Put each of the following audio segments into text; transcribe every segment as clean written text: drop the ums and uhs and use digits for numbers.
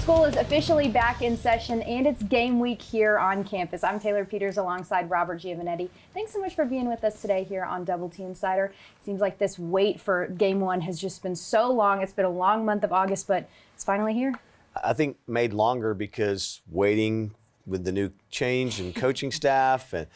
School is officially back in session, and it's game week here on campus. I'm Taylor Peters alongside Robert Giovanetti. Thanks so much for being with us today here on Double T Insider. It seems like this wait for game one has just been so long. It's been a long month of August, but it's finally here. I think made longer because waiting with the new change in coaching staff and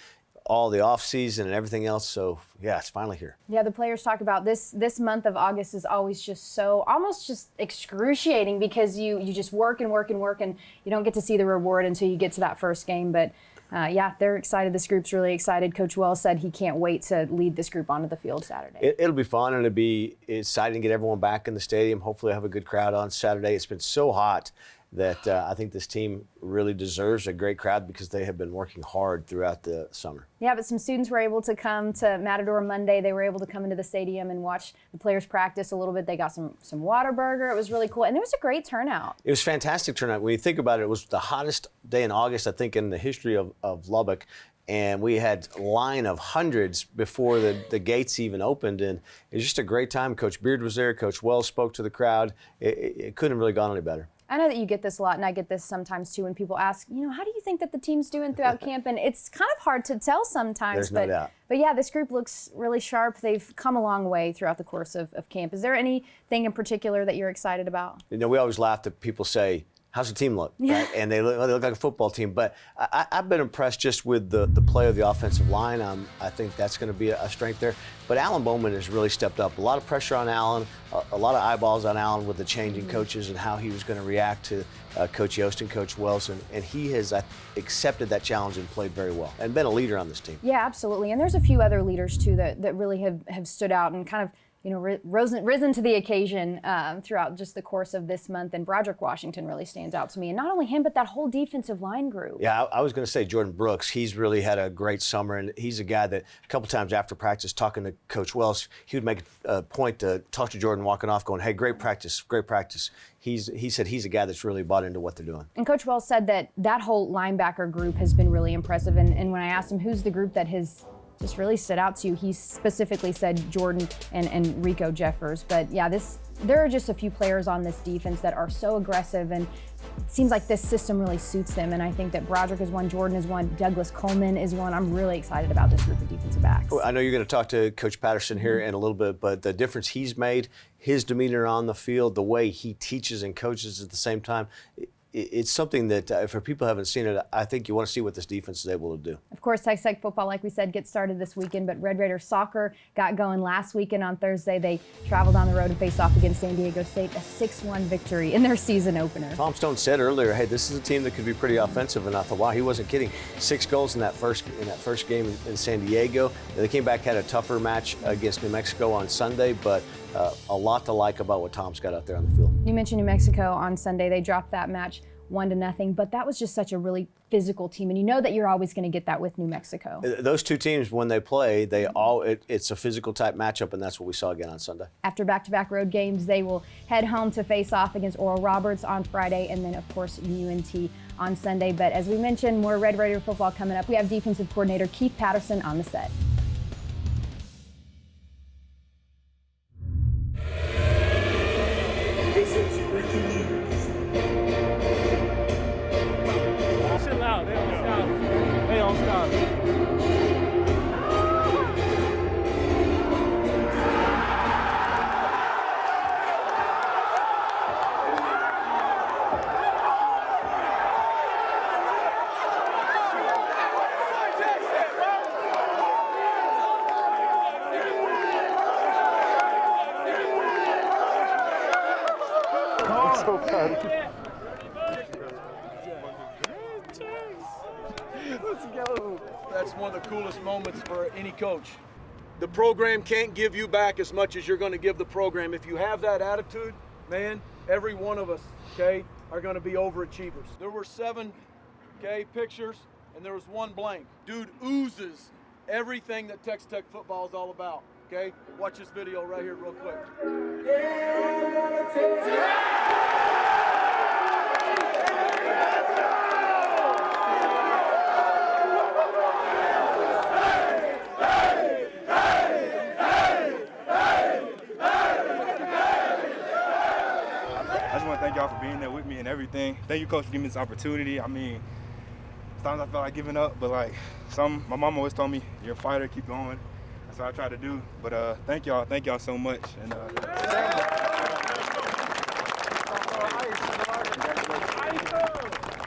all the off season and everything else. So yeah, it's finally here. Yeah, the players talk about this month of August is always just so almost just excruciating because you just work and work and work and you don't get to see the reward until you get to that first game. But yeah, they're excited. This group's really excited. Coach Wells said he can't wait to lead this group onto the field Saturday. It'll be fun and it'll be exciting to get everyone back in the stadium. Hopefully have a good crowd on Saturday. It's been so hot that I think this team really deserves a great crowd because they have been working hard throughout the summer. Yeah, but some students were able to come to Matador Monday. They were able to come into the stadium and watch the players practice a little bit. They got some Whataburger. It was really cool. And there was a great turnout. It was fantastic turnout. When you think about it, it was the hottest day in August, I think, in the history of Lubbock. And we had a line of hundreds before the gates even opened. And it was just a great time. Coach Beard was there. Coach Wells spoke to the crowd. It couldn't have really gone any better. I know that you get this a lot, and I get this sometimes too when people ask, how do you think that the team's doing throughout camp? And it's kind of hard to tell sometimes. There's no doubt. But yeah, this group looks really sharp. They've come a long way throughout the course of camp. Is there anything in particular that you're excited about? We always laugh that people say, how's the team look? Yeah. Right? And they look like a football team. But I've been impressed just with the play of the offensive line. I think that's going to be a strength there. But Alan Bowman has really stepped up. A lot of pressure on Alan, a lot of eyeballs on Alan with the changing coaches and how he was going to react to Coach Yost and Coach Wells. And he has accepted that challenge and played very well and been a leader on this team. Yeah, absolutely. And there's a few other leaders, too, that really have stood out and kind of risen to the occasion throughout just the course of this month. And Broderick Washington really stands out to me. And not only him, but that whole defensive line group. Yeah, I was going to say Jordan Brooks. He's really had a great summer. And he's a guy that a couple times after practice, talking to Coach Wells, he would make a point to talk to Jordan walking off going, hey, great practice, great practice. He said he's a guy that's really bought into what they're doing. And Coach Wells said that whole linebacker group has been really impressive. And when I asked him who's the group that has just really stood out to you, he specifically said Jordan and Rico Jeffers. But yeah, there are just a few players on this defense that are so aggressive, and it seems like this system really suits them. And I think that Broderick is one, Jordan is one, Douglas Coleman is one. I'm really excited about this group of defensive backs. I know you're going to talk to Coach Patterson here in a little bit, but the difference he's made, his demeanor on the field, the way he teaches and coaches at the same time, it's something that for people who haven't seen it, I think you want to see what this defense is able to do. Of course, Texas Tech football, like we said, gets started this weekend, but Red Raider soccer got going last weekend on Thursday. They traveled on the road and faced off against San Diego State, a 6-1 victory in their season opener. Tom Stone said earlier, hey, this is a team that could be pretty offensive, and I thought, wow, he wasn't kidding. 6 goals in that first game in San Diego. They came back, had a tougher match against New Mexico on Sunday, but a lot to like about what Tom's got out there on the field. You mentioned New Mexico on Sunday. They dropped that match 1-0, but that was just such a really physical team, and you know that you're always going to get that with New Mexico. Those two teams, when they play, it's a physical type matchup, and that's what we saw again on Sunday. After back-to-back road games, they will head home to face off against Oral Roberts on Friday, and then of course UNT on Sunday. But as we mentioned, more Red Raider football coming up. We have defensive coordinator Keith Patterson on the set. Let's go. That's one of the coolest moments for any coach. The program can't give you back as much as you're going to give the program. If you have that attitude, man, every one of us, okay, are going to be overachievers. There were 7, pictures, and there was 1 blank. Dude oozes everything that Texas Tech football is all about, okay? Watch this video right here real quick. I just want to thank y'all for being being there with me and everything. Thank you, Coach, for giving me this opportunity. I mean, sometimes I felt like giving up, but like my mom always told me, you're a fighter, keep going. That's what I try to do. But thank y'all so much. And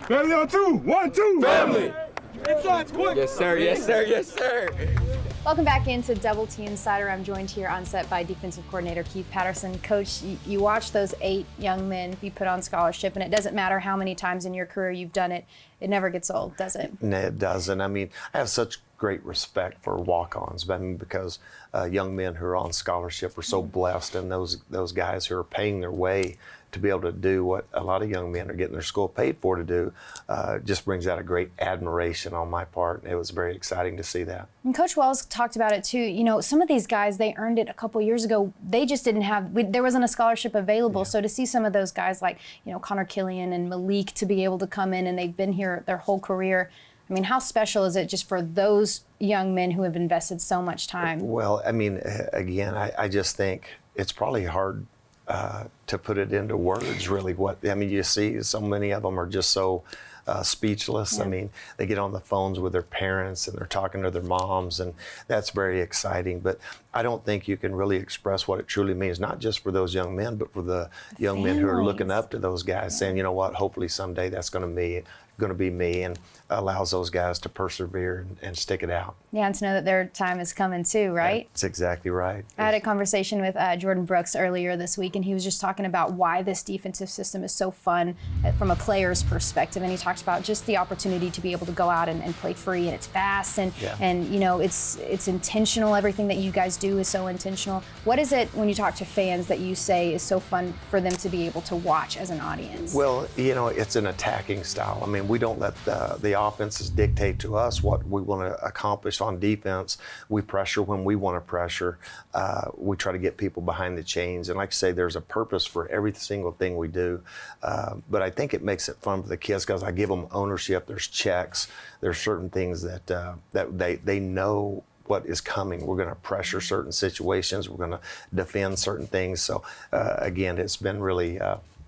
family on 2, 1, 2. Family. Inside, quick. Yes, sir. Yes, sir. Yes, sir. Welcome back into Double T Insider. I'm joined here on set by defensive coordinator Keith Patterson. Coach, you watch those 8 young men be put on scholarship, and it doesn't matter how many times in your career you've done it. It never gets old, does it? No, it doesn't. I mean, I have such great respect for walk-ons, I mean, because young men who are on scholarship are so blessed, and those guys who are paying their way to be able to do what a lot of young men are getting their school paid for to do, just brings out a great admiration on my part. It was very exciting to see that. And Coach Wells talked about it too. You know, some of these guys, they earned it a couple years ago. They just didn't have, there wasn't a scholarship available. Yeah. So to see some of those guys like, you know, Connor Killian and Malik to be able to come in and they've been here their whole career, I mean, how special is it just for those young men who have invested so much time? Well, I mean, again, I just think it's probably hard to put it into words, really. I mean, you see so many of them are just so speechless. Yeah. I mean, they get on the phones with their parents and they're talking to their moms, and that's very exciting. But I don't think you can really express what it truly means, not just for those young men, but for the young men who are looking up to those guys, saying, you know what, hopefully someday that's going to be me, and allows those guys to persevere and stick it out. Yeah, and to know that their time is coming too, right? That's exactly right. I had a conversation with Jordan Brooks earlier this week, and he was just talking about why this defensive system is so fun from a player's perspective. And he talked about just the opportunity to be able to go out and play free, and it's fast, and you know, it's intentional. Everything that you guys do is so intentional. What is it when you talk to fans that you say is so fun for them to be able to watch as an audience? Well, you know, it's an attacking style. I mean, we don't let the offenses dictate to us what we want to accomplish on defense. We pressure when we want to pressure. We try to get people behind the chains. And like I say, there's a purpose for every single thing we do. But I think it makes it fun for the kids because I give them ownership. There's checks. There's certain things that they know what is coming. We're going to pressure certain situations. We're going to defend certain things. So again, it's been really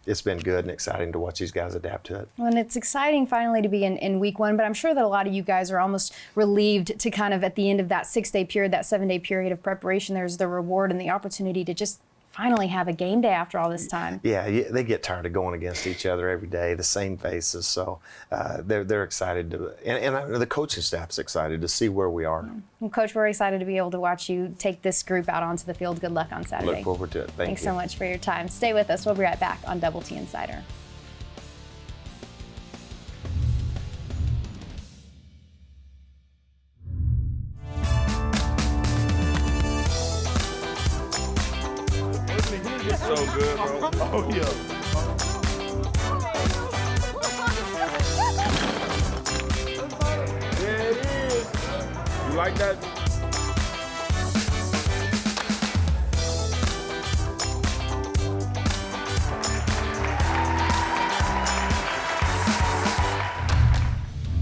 it's been good and exciting to watch these guys adapt to it. Well, and it's exciting finally to be in week 1, but I'm sure that a lot of you guys are almost relieved to kind of at the end of that 6-day period, that 7-day period of preparation, there's the reward and the opportunity to just finally have a game day after all this time. Yeah, they get tired of going against each other every day, the same faces. So they're excited to, and the coaching staff's excited to see where we are. Well, Coach, we're excited to be able to watch you take this group out onto the field. Good luck on Saturday. Look forward to it. Thanks so much for your time. Stay with us. We'll be right back on Double T Insider. So good, bro. Oh, yeah. There it is. You like that?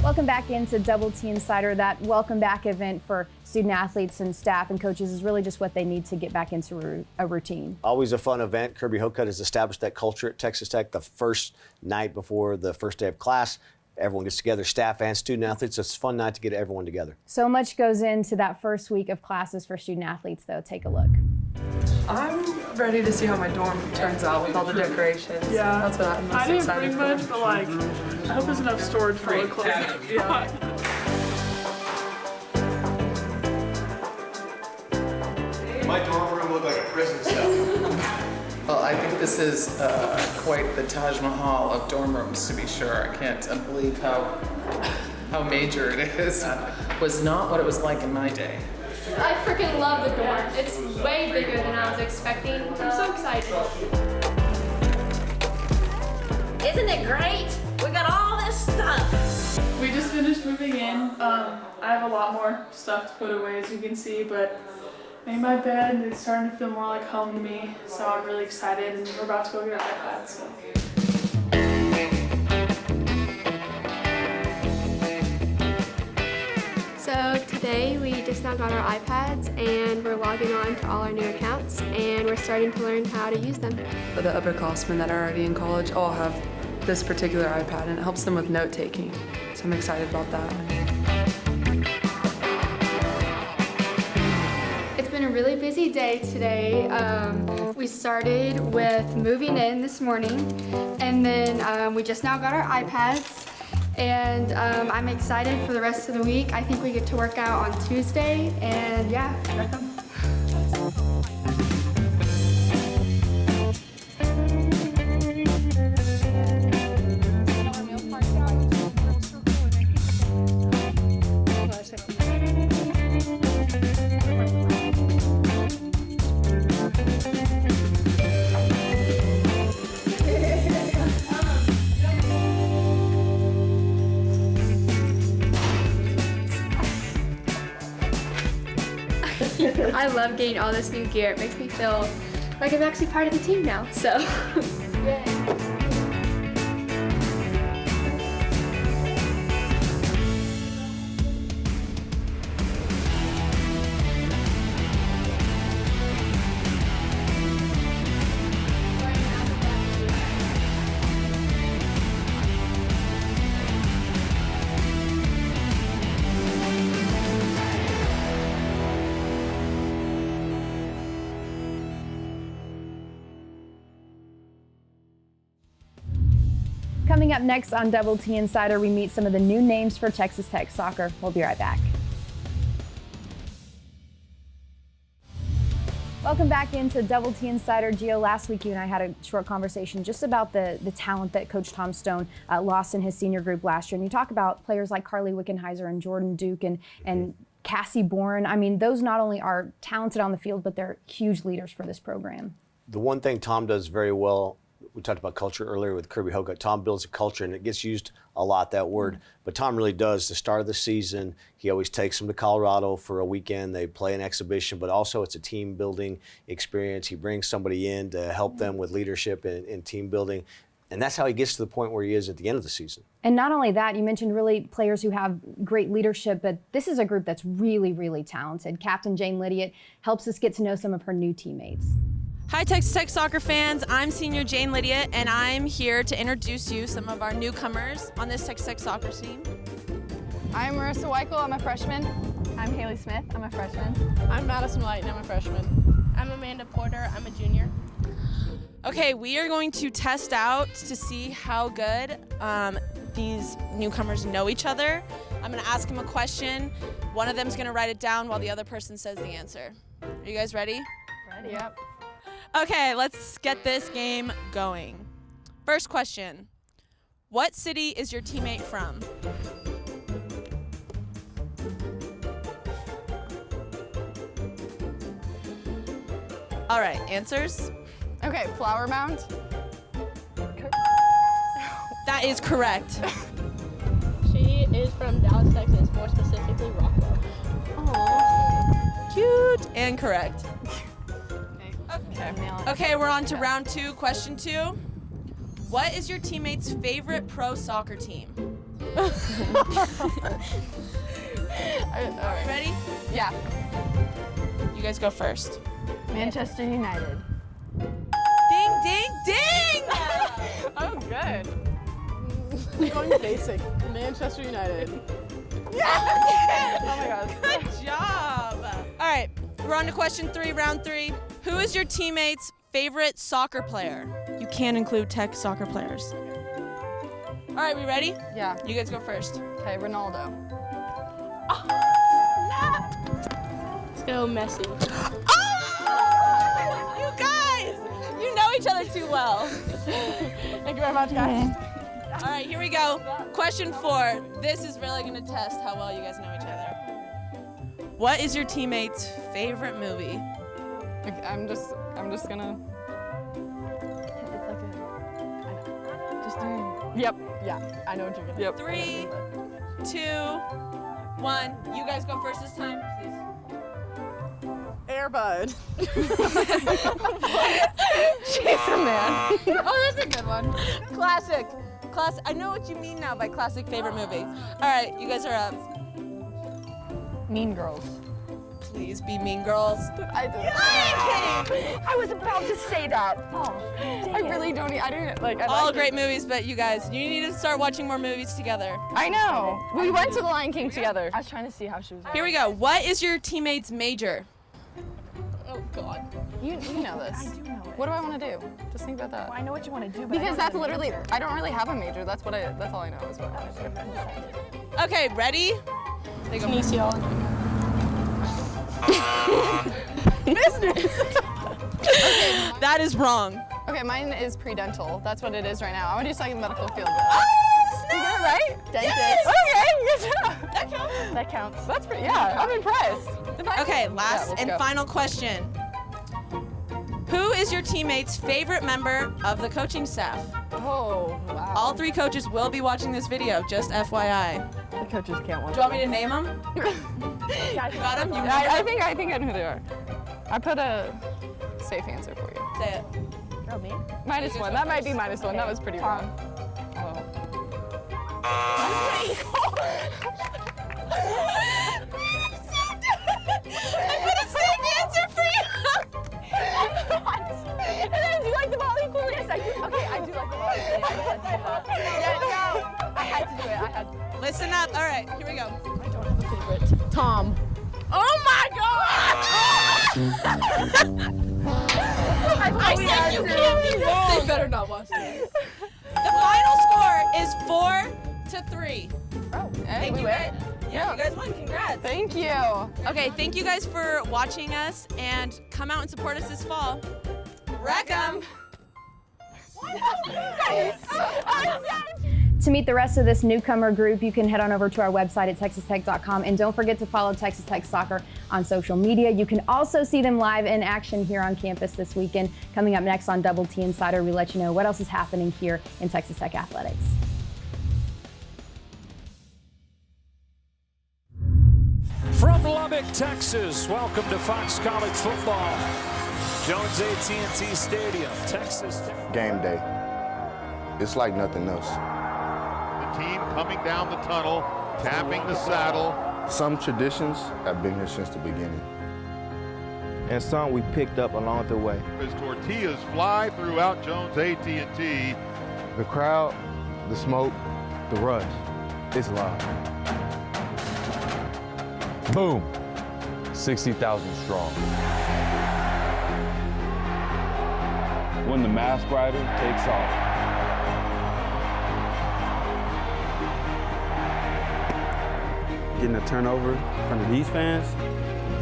Welcome back into Double T Insider. That welcome back event for student athletes and staff and coaches is really just what they need to get back into a routine. Always a fun event. Kirby Hocutt has established that culture at Texas Tech. The first night before the first day of class, everyone gets together, staff and student athletes. It's a fun night to get everyone together. So much goes into that first week of classes for student athletes, though. Take a look. I'm ready to see how my dorm turns out with all the decorations. Yeah, that's what I'm most excited for. I didn't bring much, but like, I hope there's enough storage for all the clothes. Yeah. My dorm room looked like a prison cell. Well, I think this is quite the Taj Mahal of dorm rooms, to be sure. I can't believe how major it is. Was not what it was like in my day. I freaking love the dorm. It's way bigger than I was expecting. I'm so excited. Isn't it great? We got all this stuff. We just finished moving in. I have a lot more stuff to put away, as you can see, but made my bed and it's starting to feel more like home to me. So I'm really excited, and we're about to go get our iPads. So today we just now got our iPads and we're logging on to all our new accounts and we're starting to learn how to use them. The upperclassmen that are already in college all have this particular iPad and it helps them with note taking. So I'm excited about that. It's been a really busy day today. We started with moving in this morning and then we just now got our iPads. And I'm excited for the rest of the week. I think we get to work out on Tuesday, and yeah, that's them. I love getting all this new gear. It makes me feel like I'm actually part of the team now, so. Yay. Coming up next on Double T Insider, we meet some of the new names for Texas Tech soccer. We'll be right back. Welcome back into Double T Insider. Gio, last week you and I had a short conversation just about the talent that Coach Tom Stone lost in his senior group last year. And you talk about players like Carly Wickenheiser and Jordan Duke and Cassie Bourne. I mean, those not only are talented on the field, but they're huge leaders for this program. The one thing Tom does very well, we talked about culture earlier with Kirby Hocutt. Tom builds a culture, and it gets used a lot, that word. But Tom really does. The start of the season, he always takes them to Colorado for a weekend. They play an exhibition, but also it's a team-building experience. He brings somebody in to help them with leadership and team building. And that's how he gets to the point where he is at the end of the season. And not only that, you mentioned really players who have great leadership, but this is a group that's really, really talented. Captain Jane Lydiot helps us get to know some of her new teammates. Hi Texas Tech soccer fans, I'm senior Jane Lydiot and I'm here to introduce you some of our newcomers on this Texas Tech soccer team. I'm Marissa Weichel, I'm a freshman. I'm Haley Smith, I'm a freshman. I'm Madison White and I'm a freshman. I'm Amanda Porter, I'm a junior. Okay, we are going to test out to see how good these newcomers know each other. I'm gonna ask them a question. One of them's gonna write it down while the other person says the answer. Are you guys ready? Ready. Yep. Okay, let's get this game going. First question. What city is your teammate from? All right, answers? Okay, Flower Mound. That is correct. She is from Dallas, Texas, more specifically Rockwell. Aww. Cute and correct. Okay, we're on to round two, question 2. What is your teammate's favorite pro soccer team? Ready? Yeah. You guys go first. Manchester United. Ding, ding, ding! Oh, good. I'm going basic. Manchester United. Yeah! Oh my gosh. Good job. All right, we're on to question 3, round 3. Who is your teammate's favorite soccer player? You can include Tech soccer players. All right, we ready? Yeah. You guys go first. Okay, Ronaldo. Oh, Let's go Messi. Oh! You guys, you know each other too well. Thank you very much, guys. All right, here we go. Question 4. This is really gonna test how well you guys know each other. What is your teammate's favorite movie? I'm just gonna. It's like a. Just do. Yep. Yeah. I know what you're gonna. Yep. 3, 2, 1. You guys go first this time, please. Air Bud. Jason Man. Oh, that's a good one. Classic. I know what you mean now by classic favorite movie. All right, you guys are up. Mean Girls. please be Mean Girls. I did. I'm kidding. I was about to say that. Oh, I really don't. I didn't like. All great movies, but you guys, you need to start watching more movies together. I know. We went to The Lion King together. I was trying to see how she was. Here we go. What is your teammate's major? Oh God. You know this. I do know it. What do I want to do? Just think about that. Well, I know what you want to do, but because that's literally. I don't really have a major. That's all I know is what. Okay, ready? Kinesiology. Business. Okay. That is wrong. Okay, mine is pre-dental. That's what it is right now. I want to do something medical field. Oh, you get it right? Dentist. Yes. Okay, good job. That counts. That counts. That's pretty. Yeah, I'm impressed. Okay, last let's and go. final question. Who is your teammate's favorite member of the coaching staff? Oh, wow. All 3 coaches will be watching this video, just FYI. The coaches can't watch. Do you want me to name them? Got them? I think I know who they are. I put a safe answer for you. Say it. Oh, me? -1. That might be -1. That was pretty wrong. Oh. I put a safe answer for you. What? And then do you like the volley pool? Yes, I do. Okay, I do like the volley pool. I just had to do that. Yeah, no. I had to do it. Listen up. All right, here we go. I don't have a favorite. Tom. Oh my God! I said you can't be wrong. They better not watch this. The final score is 4-3. Oh, hey, Thank we you win. guys. Yeah, you guys won. Congrats. Thank you. Okay, thank you guys for watching us, and come out and support us this fall. Wreck 'em. To meet the rest of this newcomer group, you can head on over to our website at texastech.com, and don't forget to follow Texas Tech Soccer on social media. You can also see them live in action here on campus this weekend. Coming up next on Double T Insider, we let you know what else is happening here in Texas Tech athletics. From Lubbock, Texas, welcome to Fox College Football. Jones AT&T Stadium, Texas Tech. Game day. It's like nothing else. The team coming down the tunnel, tapping the saddle. Some traditions have been here since the beginning. And some we picked up along the way. As tortillas fly throughout Jones AT&T. The crowd, the smoke, the rush. It's live. Boom. 60,000 strong. When the mask rider takes off. Getting a turnover in front of these fans,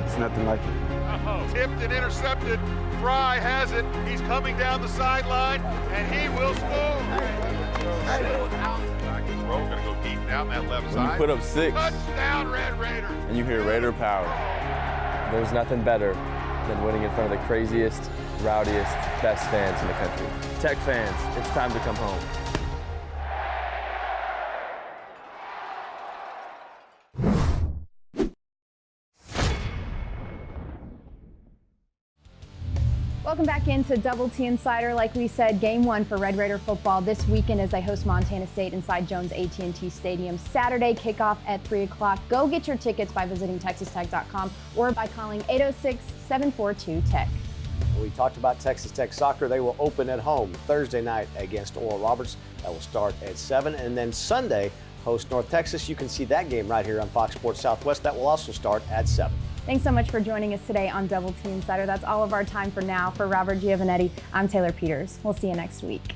it's nothing like it. Tipped and intercepted. Fry has it. He's coming down the sideline, and he will score. Rowe gonna go deep down that left When side. you put up 6 Touchdown, Red Raiders. and you hear Raider power. There's nothing better than winning in front of the craziest, rowdiest, best fans in the country. Tech fans, it's time to come home. Welcome back into Double T Insider. Like we said, Game 1 for Red Raider football this weekend as they host Montana State inside Jones AT&T Stadium. Saturday kickoff at 3 o'clock. Go get your tickets by visiting texastech.com or by calling 806-742-TECH. We talked about Texas Tech Soccer. They will open at home Thursday night against Oral Roberts. That will start at 7. And then Sunday, host North Texas. You can see that game right here on Fox Sports Southwest. That will also start at 7. Thanks so much for joining us today on Double T Insider. That's all of our time for now. For Robert Giovanetti, I'm Taylor Peters. We'll see you next week.